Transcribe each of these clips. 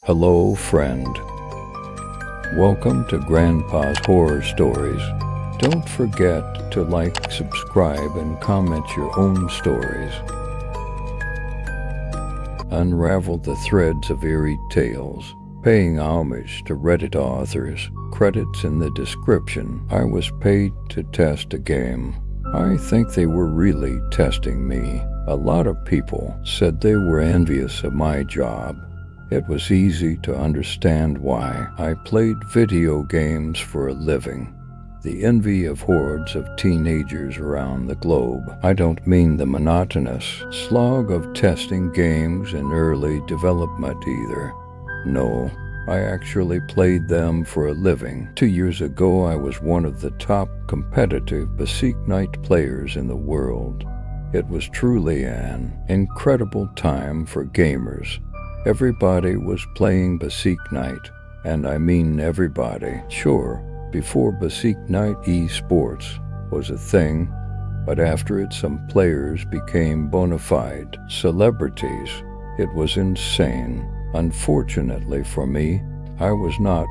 Hello, friend. Welcome to Grandpa's Horror Stories. Don't forget to like, subscribe, and comment your own stories. Unravel the threads of eerie tales, paying homage to Reddit authors. Credits in the description. I was paid to test a game. I think they were really testing me. A lot of people said they were envious of my job. It was easy to understand why. I played video games for a living. The envy of hordes of teenagers around the globe. I don't mean the monotonous slog of testing games in early development either. No, I actually played them for a living. 2 years ago, I was one of the top competitive Basic Night players in the world. It was truly an incredible time for gamers. Everybody was playing Basic Night, and I mean everybody. Sure, before Basic Night esports was a thing, but after it some players became bona fide celebrities. It was insane. Unfortunately for me, I was not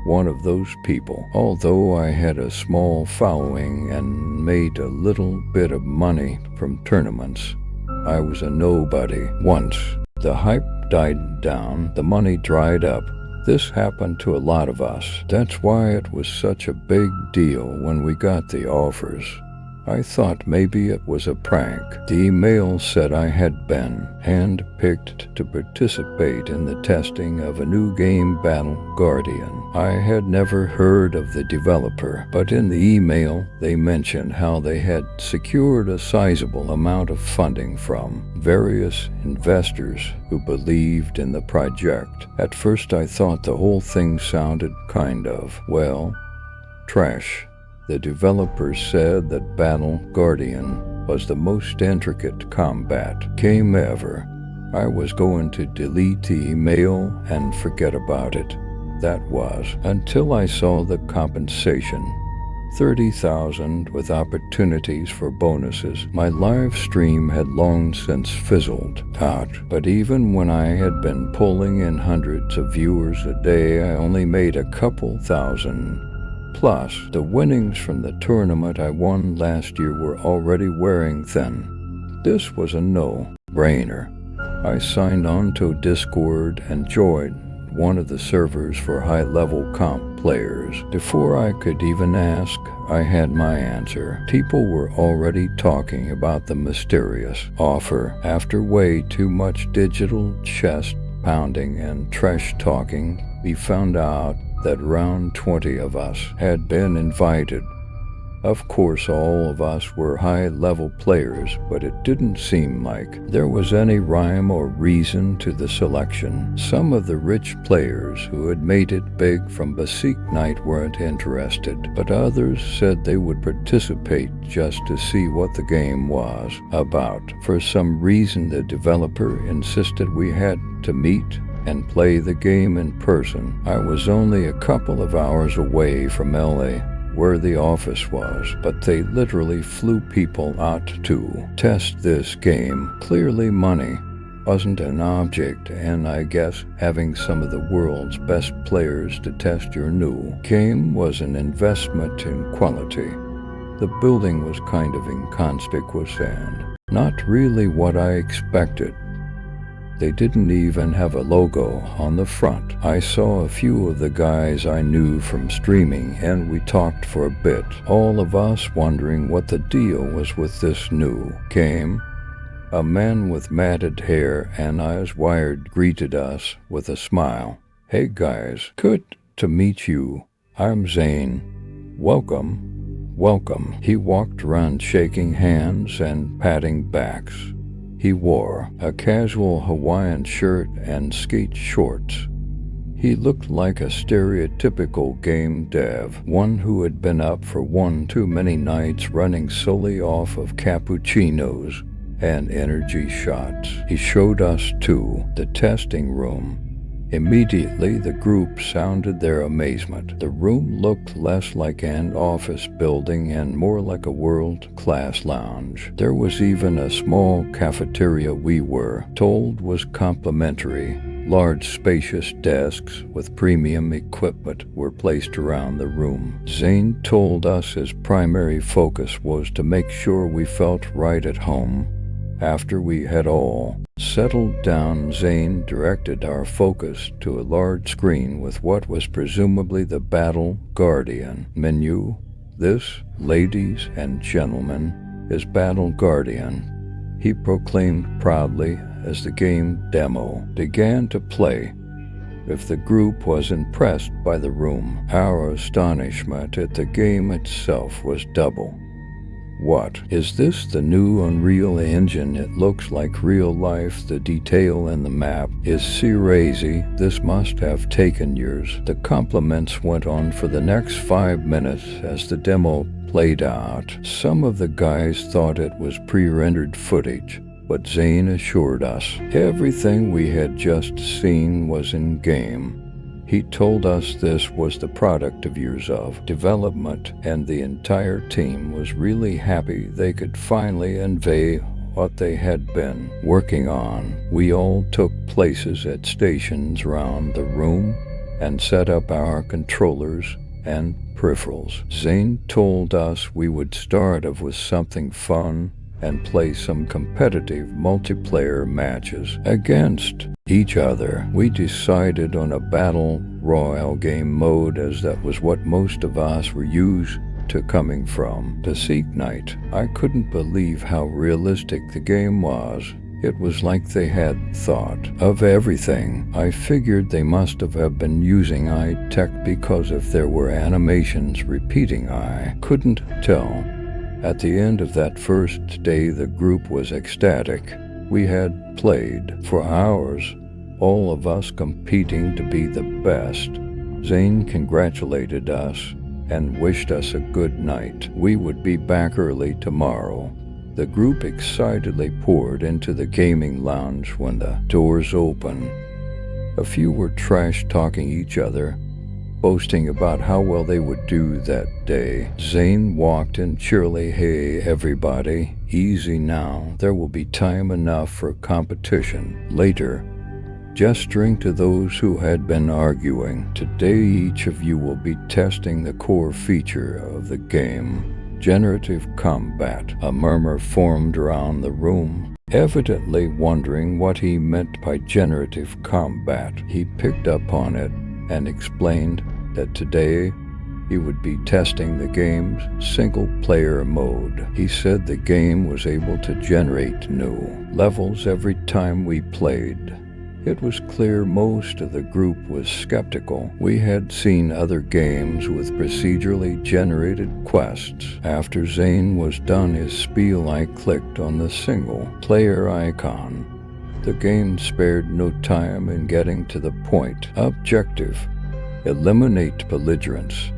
one of those people. Although I had a small following and made a little bit of money from tournaments, I was a nobody. Once the hype died down, the money dried up. This happened to a lot of us. That's why it was such a big deal when we got the offers. I thought maybe it was a prank. The email said I had been handpicked to participate in the testing of a new game, Battle Guardian. I had never heard of the developer, but in the email they mentioned how they had secured a sizable amount of funding from various investors who believed in the project. At first I thought the whole thing sounded kind of, well, trash. The developer said that Battle Guardian was the most intricate combat game ever. I was going to delete the email and forget about it. That was until I saw the compensation. 30,000 with opportunities for bonuses. My live stream had long since fizzled out, but even when I had been pulling in hundreds of viewers a day, I only made a couple thousand. Plus, the winnings from the tournament I won last year were already wearing thin. This was a no-brainer. I signed on to Discord and joined one of the servers for high-level comp players. Before I could even ask, I had my answer. People were already talking about the mysterious offer. After way too much digital chest pounding and trash talking, we found out that around 20 of us had been invited. Of course, all of us were high-level players, but it didn't seem like there was any rhyme or reason to the selection. Some of the rich players who had made it big from Basic Night weren't interested, but others said they would participate just to see what the game was about. For some reason, the developer insisted we had to meet and play the game in person. I was only a couple of hours away from LA, where the office was, but they literally flew people out to test this game. Clearly money wasn't an object, and I guess having some of the world's best players to test your new game was an investment in quality. The building was kind of inconspicuous and not really what I expected. They didn't even have a logo on the front. I saw a few of the guys I knew from streaming, and we talked for a bit, all of us wondering what the deal was with this new game. A man with matted hair and eyes wired greeted us with a smile. "Hey guys, good to meet you. I'm Zane. Welcome, welcome." He walked around shaking hands and patting backs. He wore a casual Hawaiian shirt and skate shorts. He looked like a stereotypical game dev, one who had been up for one too many nights running solely off of cappuccinos and energy shots. He showed us to the testing room. Immediately, the group sounded their amazement. The room looked less like an office building and more like a world-class lounge. There was even a small cafeteria we were told was complimentary Large spacious desks with premium equipment were placed around the room. Zane told us his primary focus was to make sure we felt right at home. After we had all settled down, Zane directed our focus to a large screen with what was presumably the Battle Guardian menu. This, ladies and gentlemen, is Battle Guardian, he proclaimed proudly as the game demo began to play. If the group was impressed by the room, our astonishment at the game itself was double. What? Is this the new Unreal Engine? It looks like real life. The detail in the map is crazy. This must have taken years. The compliments went on for the next 5 minutes as the demo played out. Some of the guys thought it was pre-rendered footage, but Zane assured us everything we had just seen was in-game. He told us this was the product of years of development, and the entire team was really happy they could finally unveil what they had been working on. We all took places at stations around the room and set up our controllers and peripherals. Zane told us we would start off with something fun and play some competitive multiplayer matches against each other. We decided on a battle royale game mode, as that was what most of us were used to coming from the Seek Night. I couldn't believe how realistic the game was. It was like they had thought of everything. I figured they must have been using high-tech, because if there were animations repeating, I couldn't tell. At the end of that first day, the group was ecstatic. We had played for hours, all of us competing to be the best. Zane congratulated us and wished us a good night. We would be back early tomorrow. The group excitedly poured into the gaming lounge when the doors opened. A few were trash-talking each other, boasting about how well they would do that day. Zane walked in cheerily, "Hey everybody, easy now. There will be time enough for competition later," gesturing to those who had been arguing. "Today each of you will be testing the core feature of the game, generative combat." A murmur formed around the room, evidently wondering what he meant by generative combat. He picked up on it and explained that today he would be testing the game's single-player mode. He said the game was able to generate new levels every time we played. It was clear most of the group was skeptical. We had seen other games with procedurally generated quests. After Zane was done his spiel, I clicked on the single-player icon. The game spared no time in getting to the point. Objective: eliminate belligerents.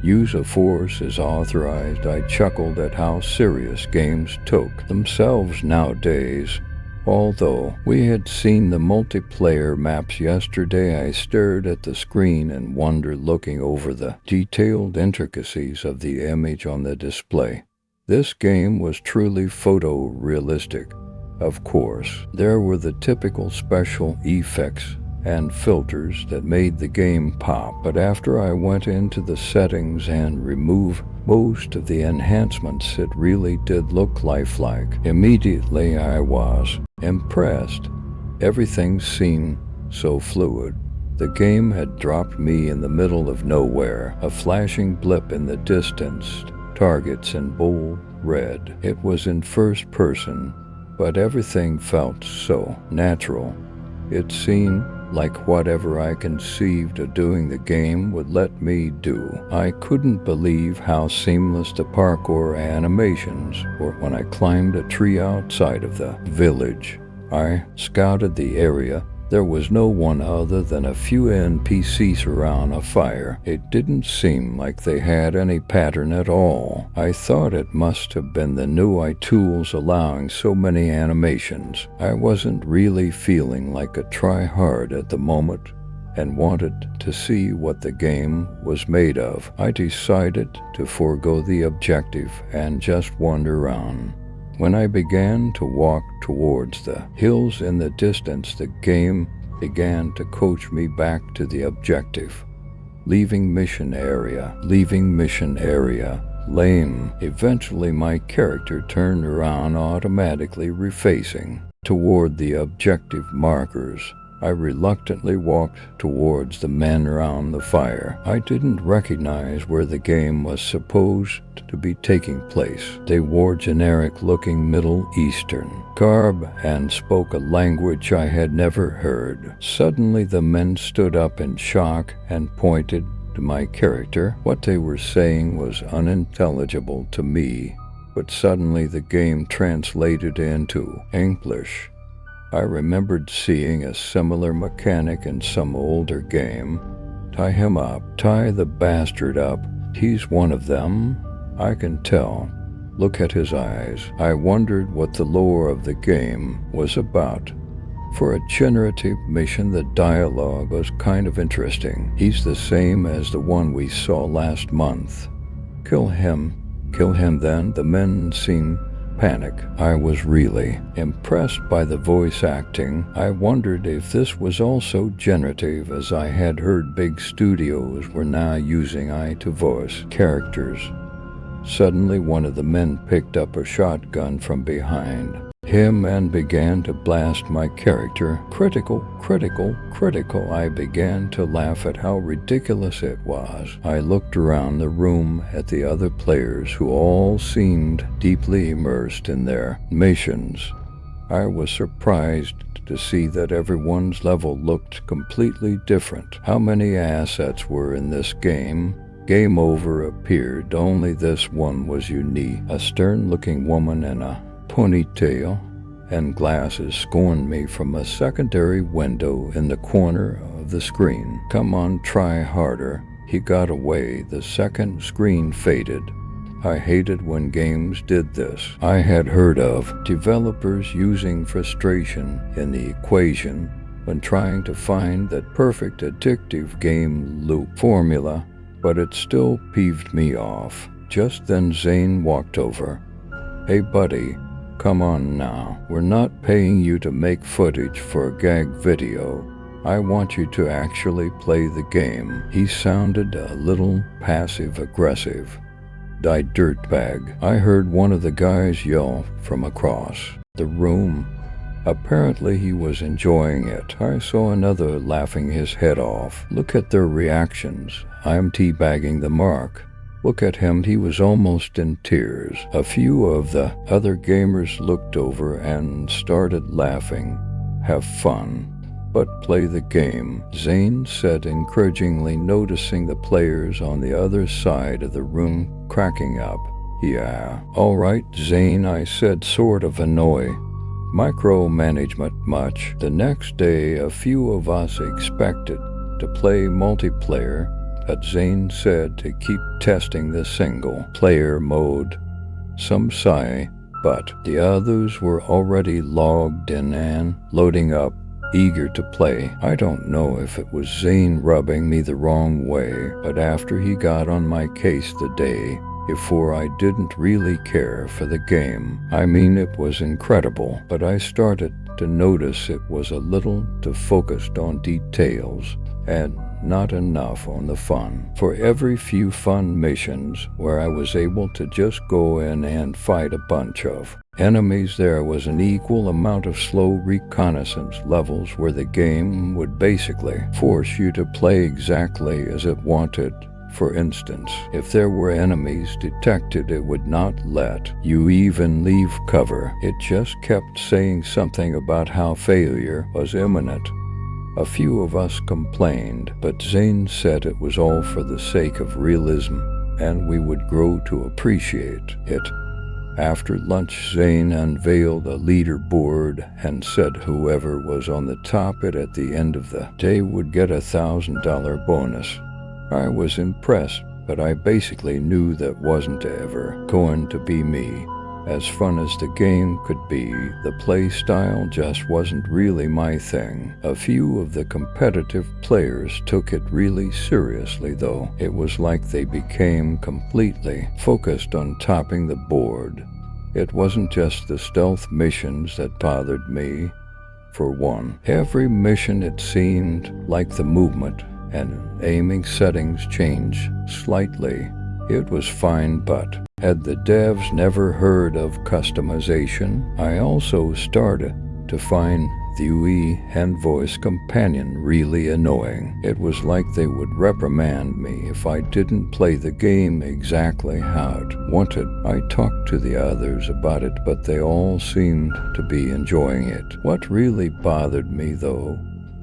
Use of force is authorized. I chuckled at how serious games took themselves nowadays. Although we had seen the multiplayer maps yesterday, I stared at the screen in wonder, looking over the detailed intricacies of the image on the display. This game was truly photorealistic. Of course, there were the typical special effects and filters that made the game pop, but after I went into the settings and removed most of the enhancements, it really did look lifelike. Immediately I was impressed. Everything seemed so fluid. The game had dropped me in the middle of nowhere, a flashing blip in the distance, targets in bold red. It was in first person, but everything felt so natural. It seemed like whatever I conceived of doing, the game would let me do. I couldn't believe how seamless the parkour animations were. When I climbed a tree outside of the village, I scouted the area. There was no one other than a few NPCs around a fire. It didn't seem like they had any pattern at all. I thought it must have been the new AI tools allowing so many animations. I wasn't really feeling like a try-hard at the moment and wanted to see what the game was made of. I decided to forego the objective and just wander around. When I began to walk towards the hills in the distance, the game began to coach me back to the objective. Leaving mission area. Lame. Eventually my character turned around, automatically refacing toward the objective markers. I reluctantly walked towards the men around the fire. I didn't recognize where the game was supposed to be taking place. They wore generic-looking Middle Eastern garb and spoke a language I had never heard. Suddenly the men stood up in shock and pointed to my character. What they were saying was unintelligible to me, but suddenly the game translated into English. I remembered seeing a similar mechanic in some older game. Tie him up. Tie the bastard up. He's one of them. I can tell. Look at his eyes. I wondered what the lore of the game was about. For a generative mission, the dialogue was kind of interesting. He's the same as the one we saw last month. Kill him. Kill him then. The men seemed panic. I was really impressed by the voice acting. I wondered if this was also generative, as I had heard big studios were now using AI to voice characters. Suddenly one of the men picked up a shotgun from behind him and began to blast my character. Critical. I began to laugh at how ridiculous it was. I looked around the room at the other players, who all seemed deeply immersed in their missions. I was surprised to see that everyone's level looked completely different. How many assets were in this game? Game over appeared. Only this one was unique. A stern-looking woman in a ponytail and glasses scorned me from a secondary window in the corner of the screen. Come on, try harder. He got away. The second screen faded. I hated when games did this. I had heard of developers using frustration in the equation when trying to find that perfect addictive game loop formula, but it still peeved me off. Just then Zane walked over. Hey buddy, come on now. We're not paying you to make footage for a gag video. I want you to actually play the game. He sounded a little passive-aggressive. Die dirtbag. I heard one of the guys yell from across the room. Apparently he was enjoying it. I saw another laughing his head off. Look at their reactions. I'm teabagging the mark. Look at him, he was almost in tears. A few of the other gamers looked over and started laughing. Have fun, but play the game, Zane said encouragingly, noticing the players on the other side of the room cracking up. Yeah, all right, Zane, I said, sort of annoyed. Micromanagement much. The next day, a few of us expected to play multiplayer, but Zane said to keep testing the single-player mode. Some sigh, but the others were already logged in and loading up, eager to play. I don't know if it was Zane rubbing me the wrong way, but after he got on my case the day before, I didn't really care for the game. I mean, it was incredible, but I started to notice it was a little too focused on details and not enough on the fun. For every few fun missions where I was able to just go in and fight a bunch of enemies, there was an equal amount of slow reconnaissance levels where the game would basically force you to play exactly as it wanted. For instance, if there were enemies detected, it would not let you even leave cover. It just kept saying something about how failure was imminent. A few of us complained, but Zane said it was all for the sake of realism, and we would grow to appreciate it. After lunch, Zane unveiled a leaderboard and said whoever was on the top at the end of the day would get a $1,000 bonus. I was impressed, but I basically knew that wasn't ever going to be me. As fun as the game could be, the play style just wasn't really my thing. A few of the competitive players took it really seriously, though. It was like they became completely focused on topping the board. It wasn't just the stealth missions that bothered me. for one. Every mission it seemed like the movement and aiming settings changed slightly. It was fine, but had the devs never heard of customization? I also started to find the UI and voice companion really annoying. It was like they would reprimand me if I didn't play the game exactly how it wanted. I talked to the others about it, but they all seemed to be enjoying it. What really bothered me though,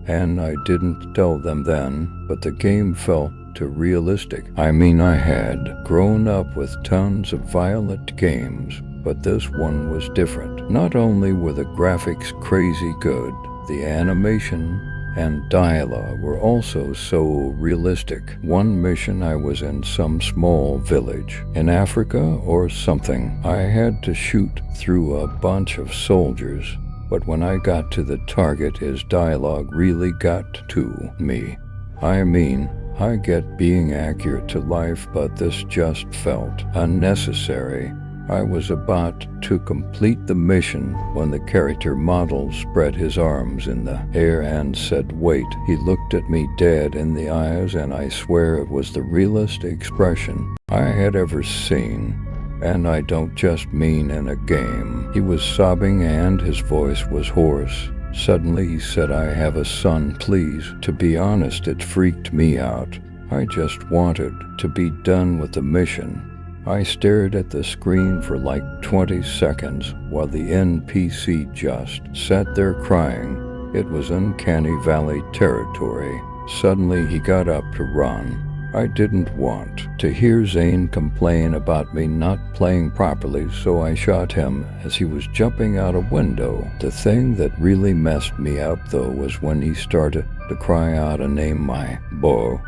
and I didn't tell them then, but the game felt too realistic. I mean, I had grown up with tons of violent games, but this one was different. Not only were the graphics crazy good, the animation and dialogue were also so realistic. One mission I was in some small village in Africa or something. I had to shoot through a bunch of soldiers, but when I got to the target, his dialogue really got to me. I mean, I get being accurate to life, but this just felt unnecessary. I was about to complete the mission when the character model spread his arms in the air and said, "Wait." He looked at me dead in the eyes, and I swear it was the realest expression I had ever seen. And I don't just mean in a game. He was sobbing and his voice was hoarse. Suddenly he said, "I have a son, please." To be honest, it freaked me out. I just wanted to be done with the mission. I stared at the screen for like 20 seconds while the NPC just sat there crying. It was uncanny valley territory. Suddenly he got up to run. I didn't want to hear Zane complain about me not playing properly, so I shot him as he was jumping out a window. The thing that really messed me up though was when he started to cry out a name, my boy.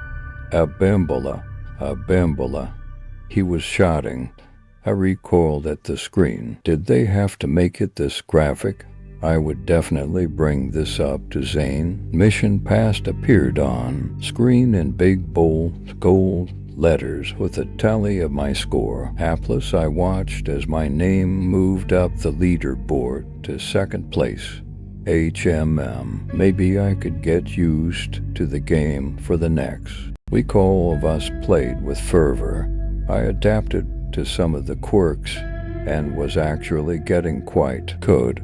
Abimbola, Abimbola. He was shouting. I recoiled at the screen. Did they have to make it this graphic? I would definitely bring this up to Zane. Mission passed appeared on screen in big bold gold letters with a tally of my score. Hapless, I watched as my name moved up the leaderboard to second place. HMM. Maybe I could get used to the game for the next week. All of us played with fervor. I adapted to some of the quirks and was actually getting quite good.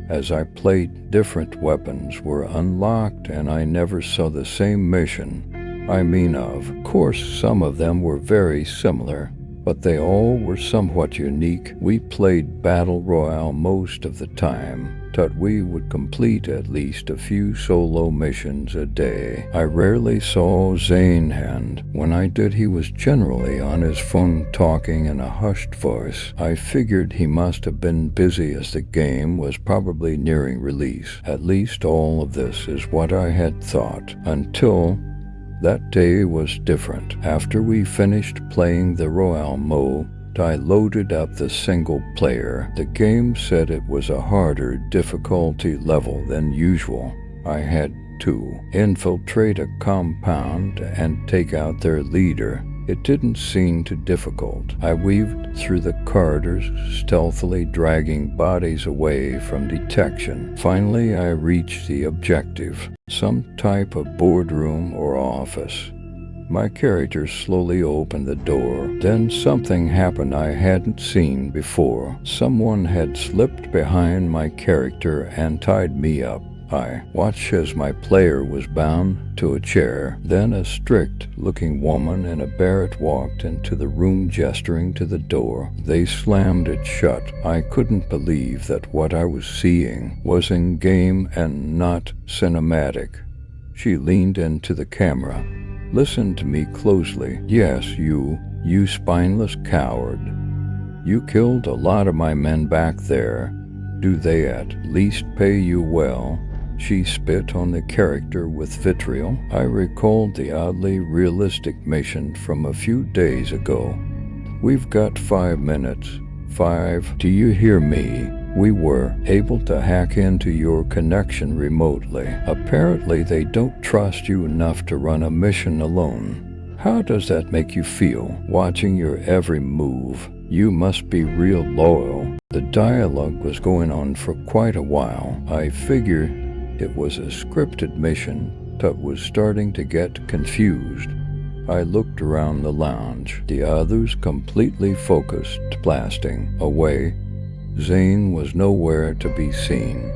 As I played, different weapons were unlocked and I never saw the same mission. I mean, of course, some of them were very similar, but they all were somewhat unique. We played Battle Royale most of the time, but we would complete at least a few solo missions a day. I rarely saw Zane, and when I did, he was generally on his phone talking in a hushed voice. I figured he must have been busy as the game was probably nearing release. At least all of this is what I had thought, until that day was different. After we finished playing the Royale mode, I loaded up the single player. The game said it was a harder difficulty level than usual. I had to infiltrate a compound and take out their leader. It didn't seem too difficult. I weaved through the corridors, stealthily dragging bodies away from detection. Finally, I reached the objective, some type of boardroom or office. My character slowly opened the door. Then something happened I hadn't seen before. Someone had slipped behind my character and tied me up. I watched as my player was bound to a chair. Then a strict-looking woman in a beret walked into the room, gesturing to the door. They slammed it shut. I couldn't believe that what I was seeing was in-game and not cinematic. She leaned into the camera. "Listen to me closely. Yes, you spineless coward. You killed a lot of my men back there. Do they at least pay you well?" She spit on the character with vitriol. I recalled the oddly realistic mission from a few days ago. "We've got 5 minutes. 5. Do you hear me? We were able to hack into your connection remotely. Apparently they don't trust you enough to run a mission alone. How does that make you feel, watching your every move? You must be real loyal." The dialogue was going on for quite a while. I figured it was a scripted mission that was starting to get confused. I looked around the lounge, the others completely focused, blasting away. Zane was nowhere to be seen.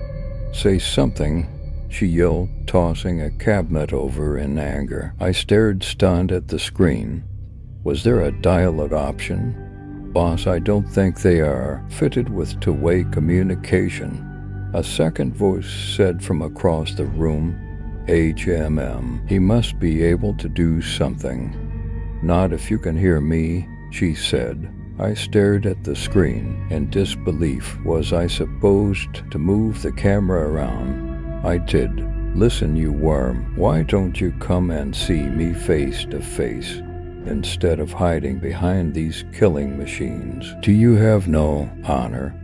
"Say something," she yelled, tossing a cabinet over in anger. I stared stunned at the screen. Was there a dialogue option? "Boss, I don't think they are fitted with two-way communication," a second voice said from across the room. He must be able to do something." "Not if you can hear me," she said. I stared at the screen in disbelief. Was I supposed to move the camera around? I did. "Listen, you worm, why don't you come and see me face to face instead of hiding behind these killing machines? Do you have no honor?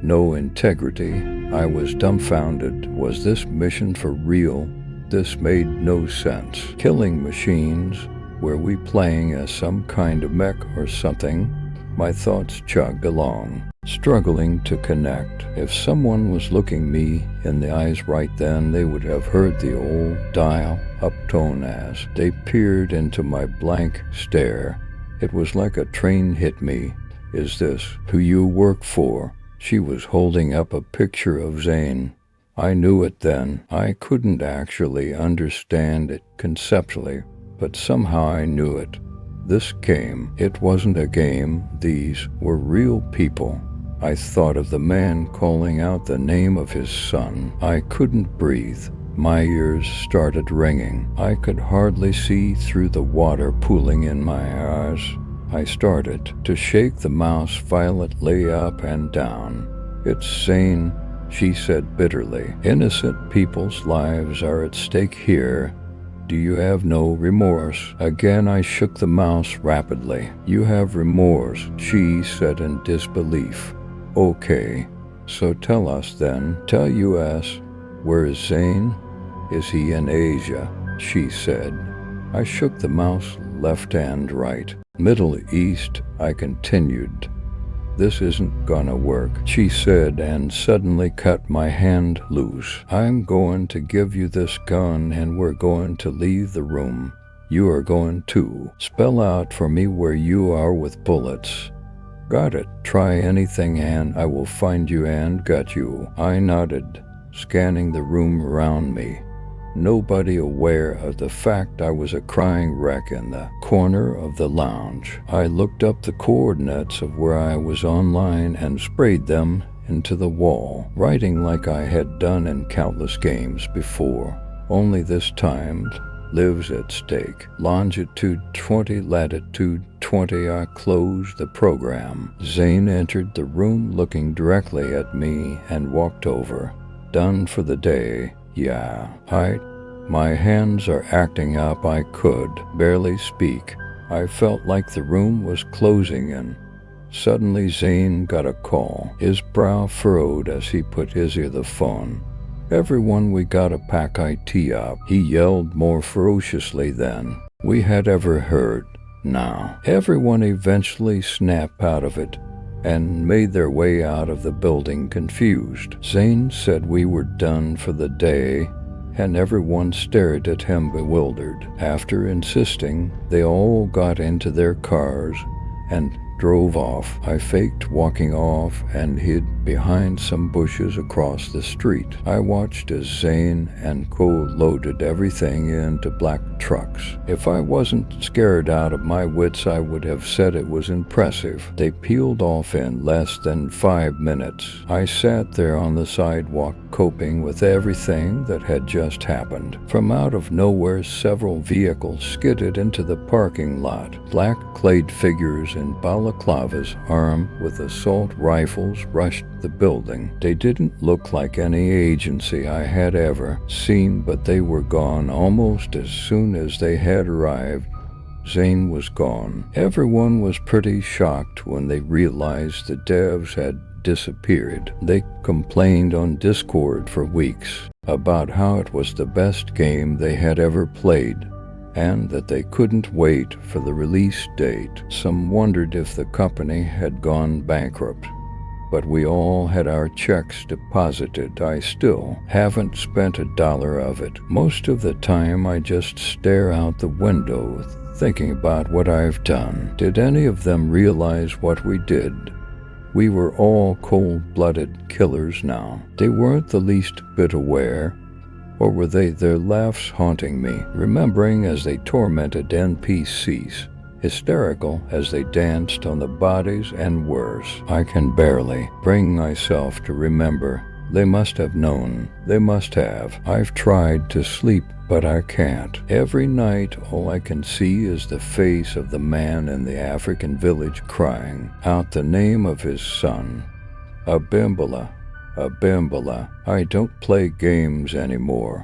No integrity?" I was dumbfounded. Was this mission for real? This made no sense. Killing machines? Were we playing as some kind of mech or something? My thoughts chugged along, struggling to connect. If someone was looking me in the eyes right then, they would have heard the old dial-up tone as they peered into my blank stare. It was like a train hit me. "Is this who you work for?" She was holding up a picture of Zane. I knew it then. I couldn't actually understand it conceptually, but somehow I knew it. This game, it wasn't a game. These were real people. I thought of the man calling out the name of his son. I couldn't breathe. My ears started ringing. I could hardly see through the water pooling in my eyes. I started to shake the mouse violently up and down. "It's Zane," she said bitterly. "Innocent people's lives are at stake here. Do you have no remorse?" Again I shook the mouse rapidly. "You have remorse," she said in disbelief. "Okay, so tell us then. Tell us, where is Zane? Is he in Asia?" she said. I shook the mouse left and right. "Middle East," I continued. "This isn't gonna work," she said, and suddenly cut my hand loose. "I'm going to give you this gun and we're going to leave the room. You are going to spell out for me where you are with bullets." "Got it. Try anything and I will find you and gut you." I nodded, scanning the room around me. Nobody aware of the fact I was a crying wreck in the corner of the lounge. I looked up the coordinates of where I was online and sprayed them into the wall, writing like I had done in countless games before. Only this time, lives at stake. Longitude 20, latitude 20. I closed the program. Zane entered the room looking directly at me and walked over. "Done for the day. Yeah, my hands are acting up. I could barely speak. I felt like the room was closing in. Suddenly Zane got a call. His brow furrowed as he put his ear to the phone. "Everyone, we gotta pack IT up," he yelled more ferociously than we had ever heard. Now, everyone eventually snapped out of it and made their way out of the building confused. Zane said we were done for the day, and everyone stared at him bewildered. After insisting, they all got into their cars and drove off. I faked walking off and hid behind some bushes across the street. I watched as Zane and Co loaded everything into black trucks. If I wasn't scared out of my wits, I would have said it was impressive. They peeled off in less than 5 minutes. I sat there on the sidewalk coping with everything that had just happened. From out of nowhere, several vehicles skidded into the parking lot. Black clad figures in balaclavas armed with assault rifles rushed the building. They didn't look like any agency I had ever seen, but they were gone almost as soon as they had arrived. Zane was gone. Everyone was pretty shocked when they realized the devs had disappeared. They complained on Discord for weeks about how it was the best game they had ever played, and that they couldn't wait for the release date. Some wondered if the company had gone bankrupt. but we all had our checks deposited. I still haven't spent $1 of it. Most of the time I just stare out the window, thinking about what I've done. Did any of them realize what we did? We were all cold-blooded killers now. They weren't the least bit aware, or were they, their laughs haunting me, remembering as they tormented NPCs, hysterical as they danced on the bodies, and worse. I can barely bring myself to remember. They must have known. They must have. I've tried to sleep, but I can't. Every night, all I can see is the face of the man in the African village crying out the name of his son. Abimbala, Abimbala. I don't play games anymore.